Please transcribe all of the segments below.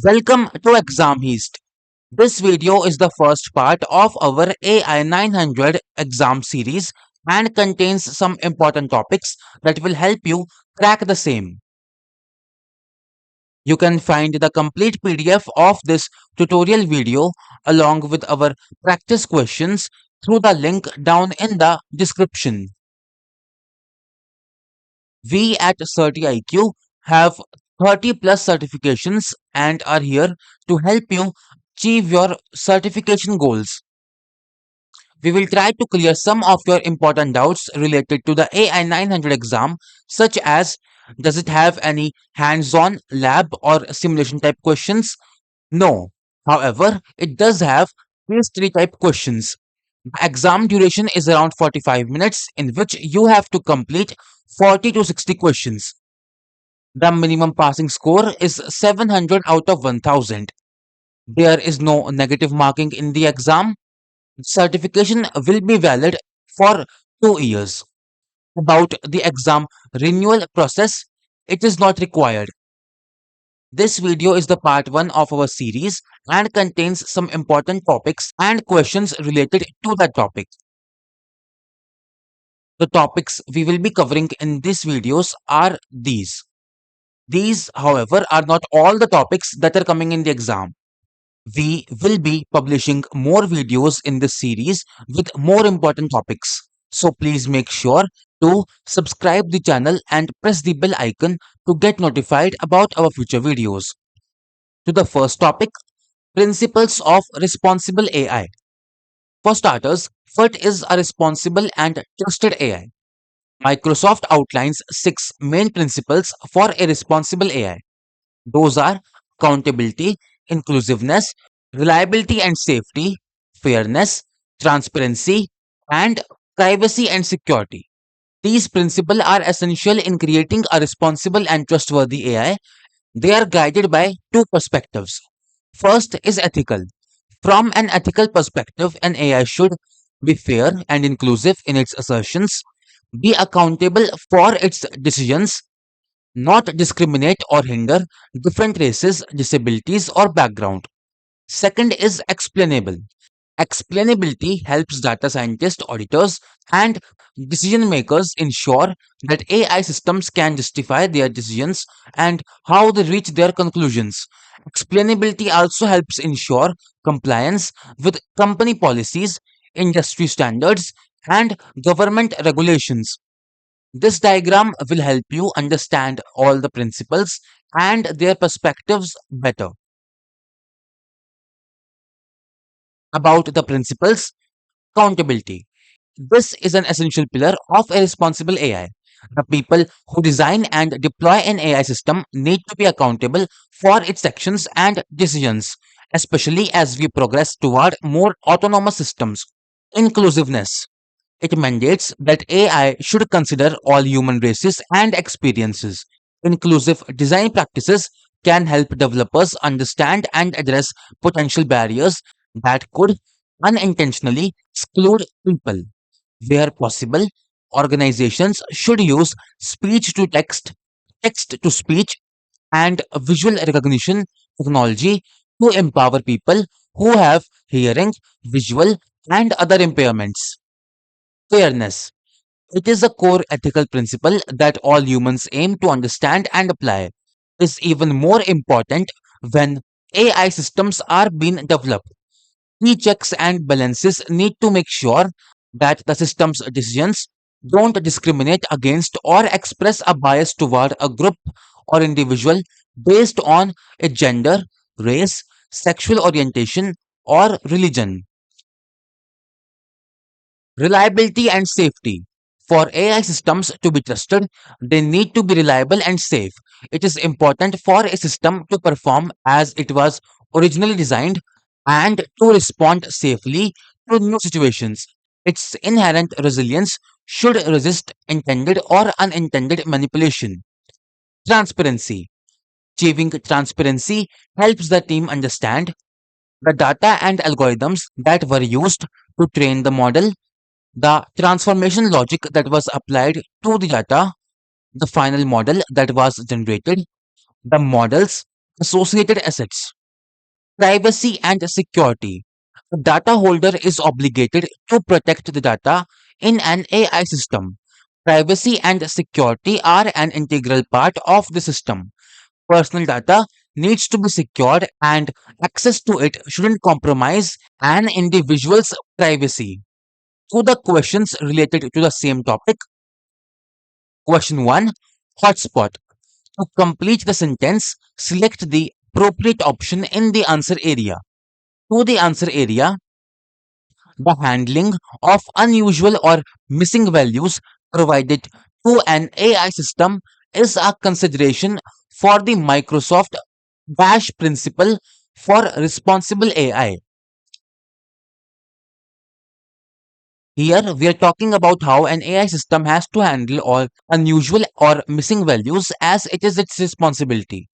Welcome to Exam East. This video is the first part of our AI 900 exam series and contains some important topics that will help you crack the same. You can find the complete PDF of this tutorial video along with our practice questions through the link down in the description. We at CertiIQ have 30 plus certifications and are here to help you achieve your certification goals. We will try to clear some of your important doubts related to the AI 900 exam, such as does it have any hands on lab or simulation type questions? No. However, it does have case study type questions. The exam duration is around 45 minutes, in which you have to complete 40 to 60 questions. The minimum passing score is 700 out of 1000. There is no negative marking in the exam. Certification will be valid for 2 years. About the exam renewal process, it is not required. This video is the part 1 of our series and contains some important topics and questions related to that topic. The topics we will be covering in these videos are these. These, however, are not all the topics that are coming in the exam. We will be publishing more videos in this series with more important topics. So please make sure to subscribe the channel and press the bell icon to get notified about our future videos. To the first topic, principles of responsible AI. For starters, what is a responsible and trusted AI? Microsoft outlines 6 main principles for a responsible AI. Those are accountability, inclusiveness, reliability and safety, fairness, transparency, and privacy and security. These principles are essential in creating a responsible and trustworthy AI. They are guided by two perspectives. First is ethical. From an ethical perspective, an AI should be fair and inclusive in its assertions, be accountable for its decisions, not discriminate or hinder different races, disabilities, or background. Second is explainable. Explainability helps data scientists, auditors, and decision makers ensure that AI systems can justify their decisions and how they reach their conclusions. Explainability also helps ensure compliance with company policies, industry standards, and government regulations. This diagram will help you understand all the principles and their perspectives better. About the principles, accountability. This is an essential pillar of a responsible AI. The people who design and deploy an AI system need to be accountable for its actions and decisions, especially as we progress toward more autonomous systems. Inclusiveness. It mandates that AI should consider all human races and experiences. Inclusive design practices can help developers understand and address potential barriers that could unintentionally exclude people. Where possible, organizations should use speech to text, text to speech, and visual recognition technology to empower people who have hearing, visual, and other impairments. Fairness. It is a core ethical principle that all humans aim to understand and apply. It is even more important when AI systems are being developed. Key checks and balances need to make sure that the system's decisions don't discriminate against or express a bias toward a group or individual based on a gender, race, sexual orientation, or religion. Reliability and safety. For AI systems to be trusted, they need to be reliable and safe. It is important for a system to perform as it was originally designed and to respond safely to new situations. Its inherent resilience should resist intended or unintended manipulation. Transparency. Achieving transparency helps the team understand the data and algorithms that were used to train the model, the transformation logic that was applied to the data, the final model that was generated, the models, Associated assets, privacy and security. A data holder is obligated to protect the data in an AI system. Privacy and security are an integral part of the system. Personal data needs to be secured and access to it shouldn't compromise an individual's privacy. To the questions related to the same topic, question 1, hotspot. To complete the sentence, select the appropriate option in the answer area. To the answer area, the handling of unusual or missing values provided to an AI system is a consideration for the Microsoft Dash principle for responsible AI. Here, we are talking about how an AI system has to handle all unusual or missing values as it is its responsibility.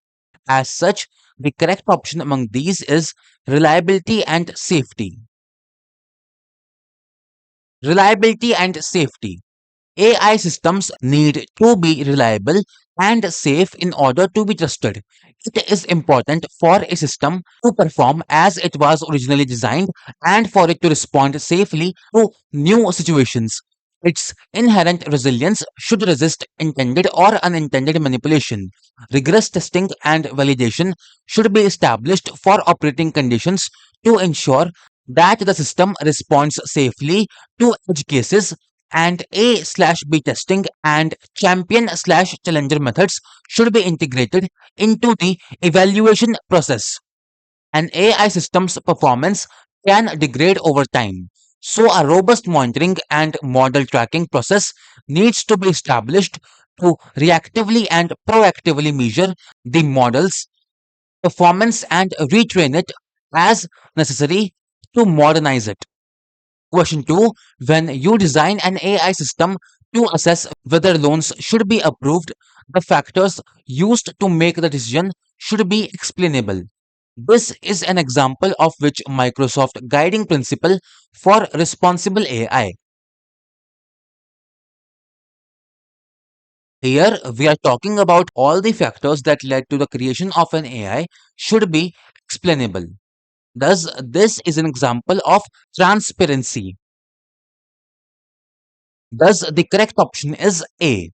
As such, the correct option among these is reliability and safety. Reliability and safety. AI systems need to be reliable and safe in order to be trusted. It is important for a system to perform as it was originally designed and for it to respond safely to new situations. Its inherent resilience should resist intended or unintended manipulation. Rigorous testing and validation should be established for operating conditions to ensure that the system responds safely to edge cases, and A/B testing and champion/challenger methods should be integrated into the evaluation process. An AI system's performance can degrade over time, so a robust monitoring and model tracking process needs to be established to reactively and proactively measure the model's performance and retrain it as necessary to modernize it. Question 2. When you design an AI system to assess whether loans should be approved, the factors used to make the decision should be explainable. This is an example of which Microsoft guiding principle for responsible AI. Here we are talking about all the factors that led to the creation of an AI should be explainable. Thus, this is an example of transparency. Thus, the correct option is A.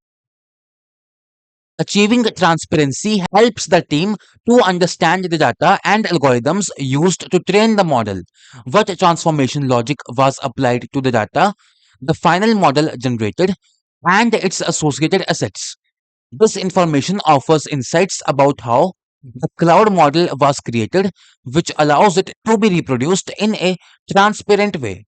Achieving transparency helps the team to understand the data and algorithms used to train the model, what transformation logic was applied to the data, the final model generated, and its associated assets. This information offers insights about how the cloud model was created, which allows it to be reproduced in a transparent way.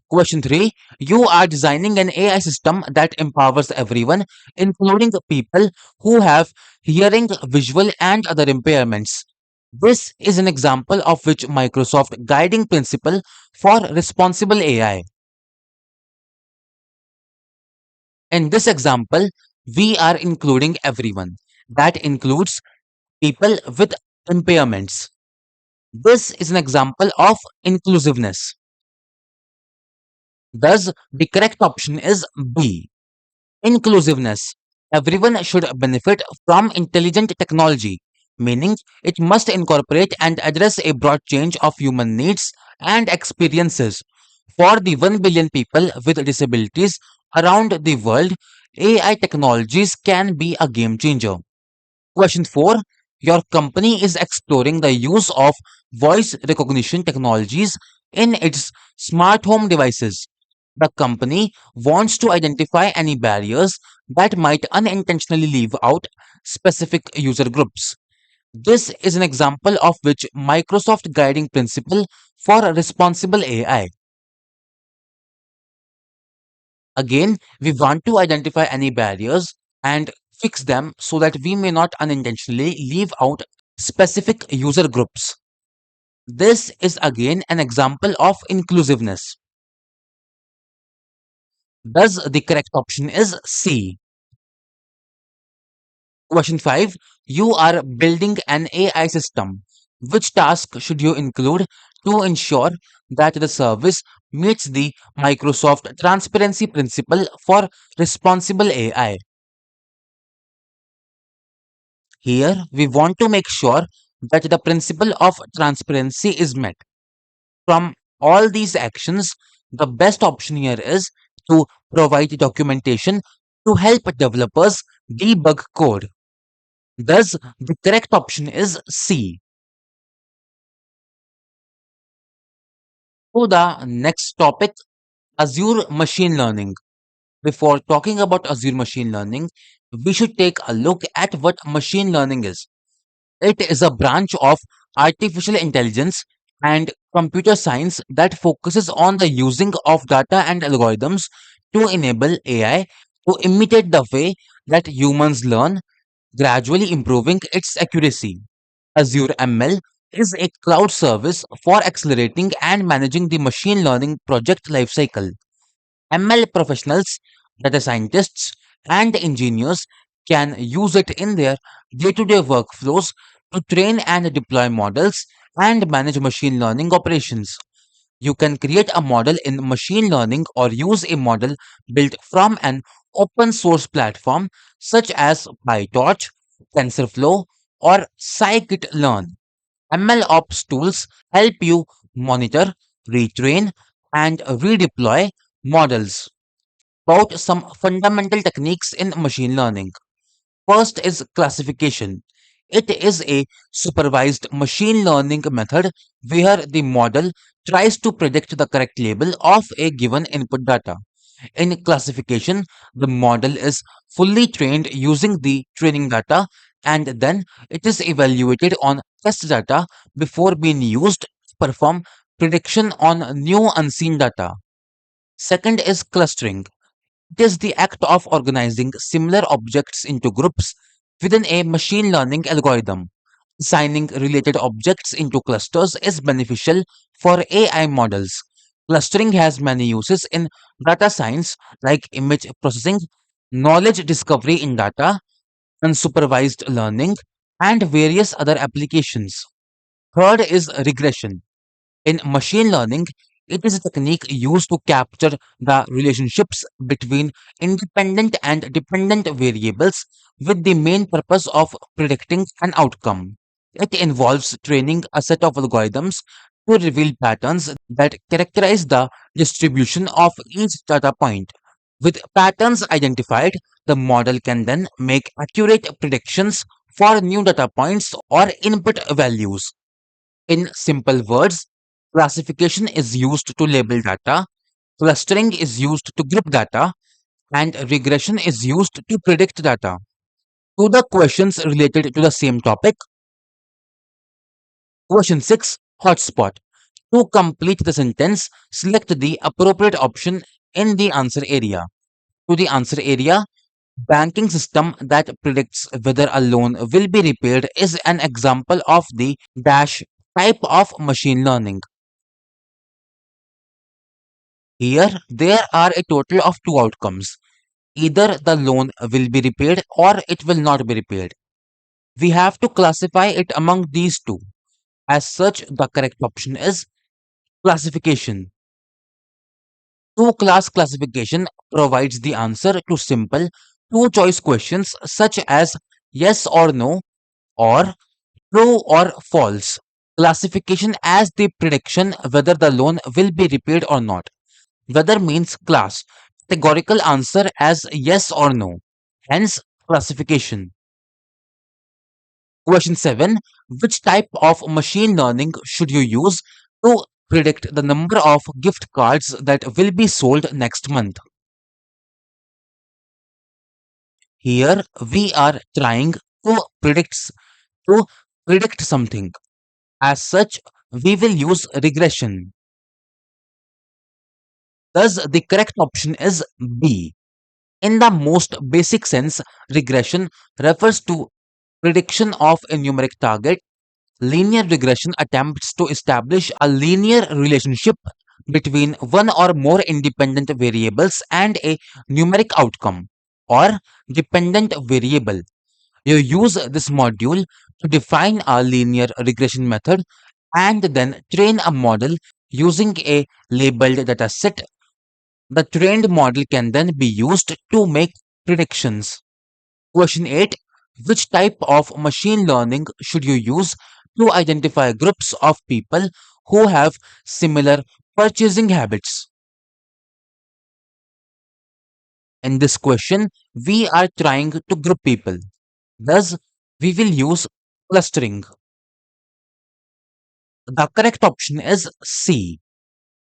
Question 3. You are designing an AI system that empowers everyone, including the people who have hearing, visual, and other impairments. This is an example of which Microsoft guiding principle for responsible AI. In this example, we are including everyone. That includes people with impairments. This is an example of inclusiveness. Thus, the correct option is B. Inclusiveness. Everyone should benefit from intelligent technology, meaning it must incorporate and address a broad range of human needs and experiences. For the 1 billion people with disabilities around the world, AI technologies can be a game changer. Question 4. Your company is exploring the use of voice recognition technologies in its smart home devices. The company wants to identify any barriers that might unintentionally leave out specific user groups. This is an example of which Microsoft guiding principle for responsible AI. Again, we want to identify any barriers and fix them so that we may not unintentionally leave out specific user groups. This is again an example of inclusiveness. Thus, the correct option is C. Question 5. You are building an AI system. Which task should you include to ensure that the service meets the Microsoft transparency principle for responsible AI? Here, we want to make sure that the principle of transparency is met. From all these actions, the best option here is to provide documentation to help developers debug code. Thus, the correct option is C. To the next topic, Azure Machine Learning. Before talking about Azure Machine Learning, we should take a look at what machine learning is. It is a branch of artificial intelligence and computer science that focuses on the using of data and algorithms to enable AI to imitate the way that humans learn, gradually improving its accuracy. Azure ML is a cloud service for accelerating and managing the machine learning project lifecycle. ML professionals, data scientists, and engineers can use it in their day to day workflows to train and deploy models and manage machine learning operations. You can create a model in machine learning or use a model built from an open source platform such as PyTorch, TensorFlow, or scikit-learn. MLOps tools help you monitor, retrain, and redeploy models. About some fundamental techniques in machine learning. First is classification. It is a supervised machine learning method where the model tries to predict the correct label of a given input data. In classification, the model is fully trained using the training data and then it is evaluated on test data before being used to perform prediction on new unseen data. Second is clustering. It is the act of organizing similar objects into groups within a machine learning algorithm. Assigning related objects into clusters is beneficial for AI models. Clustering has many uses in data science like image processing, knowledge discovery in data, unsupervised learning, and various other applications. Third is regression. In machine learning, it is a technique used to capture the relationships between independent and dependent variables with the main purpose of predicting an outcome. It involves training a set of algorithms to reveal patterns that characterize the distribution of each data point. With patterns identified, the model can then make accurate predictions for new data points or input values. In simple words, classification is used to label data, clustering is used to group data, and regression is used to predict data. To the questions related to the same topic, question 6, hotspot. To complete the sentence, select the appropriate option in the answer area. To the answer area, banking system that predicts whether a loan will be repaid is an example of the dash type of machine learning. Here, there are a total of two outcomes. Either the loan will be repaid or it will not be repaid. We have to classify it among these two. As such, the correct option is classification. Two class classification provides the answer to simple two choice questions such as yes or no or true or false. Classification as the prediction whether the loan will be repaid or not. Whether means class. Categorical answer as yes or no. Hence, classification. Question 7. Which type of machine learning should you use to predict the number of gift cards that will be sold next month? Here we are trying to to predict something. As such, we will use regression. Thus, the correct option is B. In the most basic sense, regression refers to prediction of a numeric target. Linear regression attempts to establish a linear relationship between one or more independent variables and a numeric outcome or dependent variable. You use this module to define a linear regression method and then train a model using a labeled dataset. The trained model can then be used to make predictions. Question 8. Which type of machine learning should you use to identify groups of people who have similar purchasing habits? In this question, we are trying to group people. Thus, we will use clustering. The correct option is C.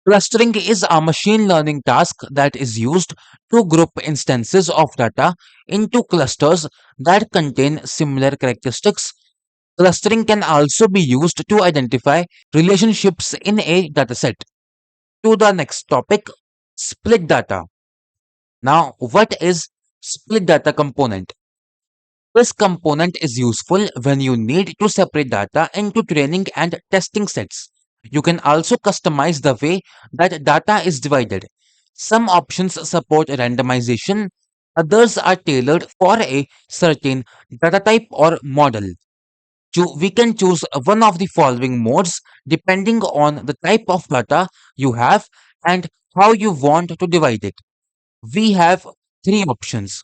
Clustering is a machine learning task that is used to group instances of data into clusters that contain similar characteristics. Clustering can also be used to identify relationships in a dataset. To the next topic, split data. Now, what is split data component? This component is useful when you need to separate data into training and testing sets. You can also customize the way that data is divided. Some options support randomization, others are tailored for a certain data type or model. We can choose one of the following modes depending on the type of data you have and how you want to divide it. We have three options.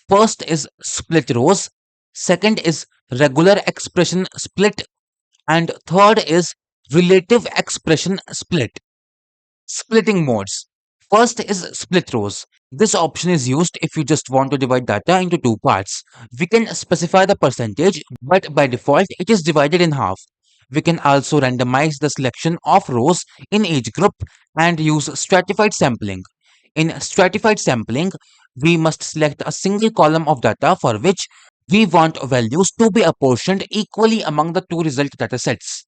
First is split rows, second is regular expression split, and third is relative expression split. Splitting modes. First is split rows. This option is used if you just want to divide data into two parts. We can specify the percentage, but by default it is divided in half. We can also randomize the selection of rows in each group and use stratified sampling. In stratified sampling, we must select a single column of data for which we want values to be apportioned equally among the two result datasets.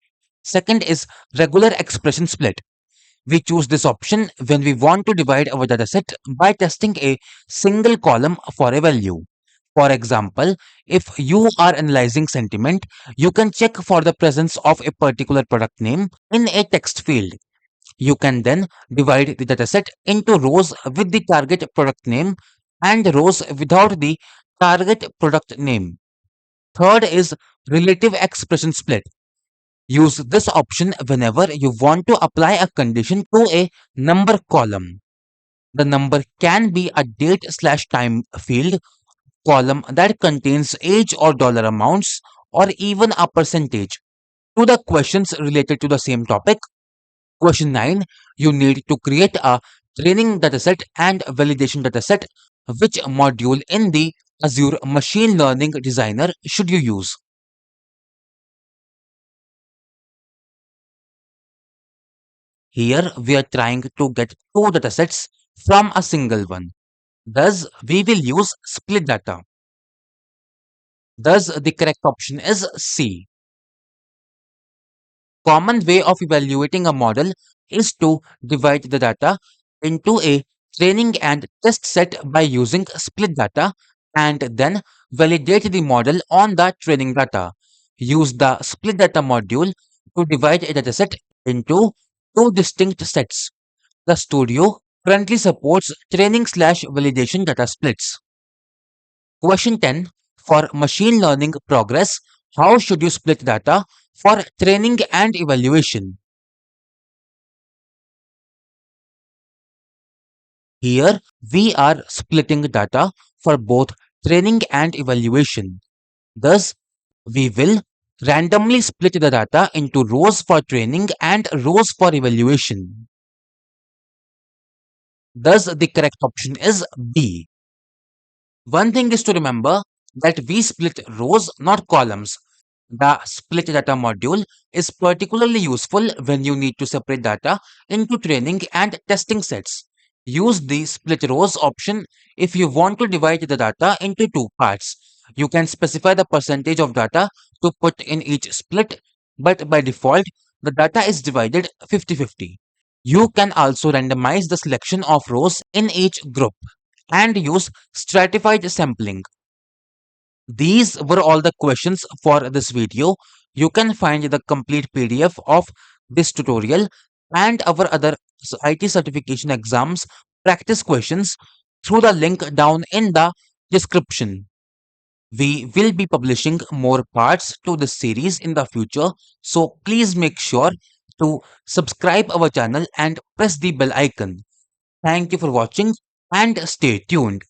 Second is regular expression split. We choose this option when we want to divide our dataset by testing a single column for a value. For example, if you are analyzing sentiment, you can check for the presence of a particular product name in a text field. You can then divide the dataset into rows with the target product name and rows without the target product name. Third is relative expression split. Use this option whenever you want to apply a condition to a number column. The number can be a date/time field column that contains age or dollar amounts or even a percentage. To the questions related to the same topic, question 9, you need to create a training dataset and validation dataset. Which module in the Azure Machine Learning Designer should you use? Here we are trying to get two datasets from a single one. Thus, we will use split data. Thus, the correct option is C. Common way of evaluating a model is to divide the data into a training and test set by using split data and then validate the model on the training data. Use the split data module to divide a dataset into two distinct sets. The Studio currently supports training/validation data splits. Question 10, for machine learning progress, how should you split data for training and evaluation? Here we are splitting data for both training and evaluation. Thus, we will randomly split the data into rows for training and rows for evaluation. Thus, the correct option is B. One thing is to remember that we split rows, not columns. The split data module is particularly useful when you need to separate data into training and testing sets. Use the split rows option if you want to divide the data into two parts. You can specify the percentage of data to put in each split, but by default, the data is divided 50-50. You can also randomize the selection of rows in each group and use stratified sampling. These were all the questions for this video. You can find the complete PDF of this tutorial and our other IT certification exams practice questions through the link down in the description. We will be publishing more parts to this series in the future, so please make sure to subscribe our channel and press the bell icon. Thank you for watching and stay tuned.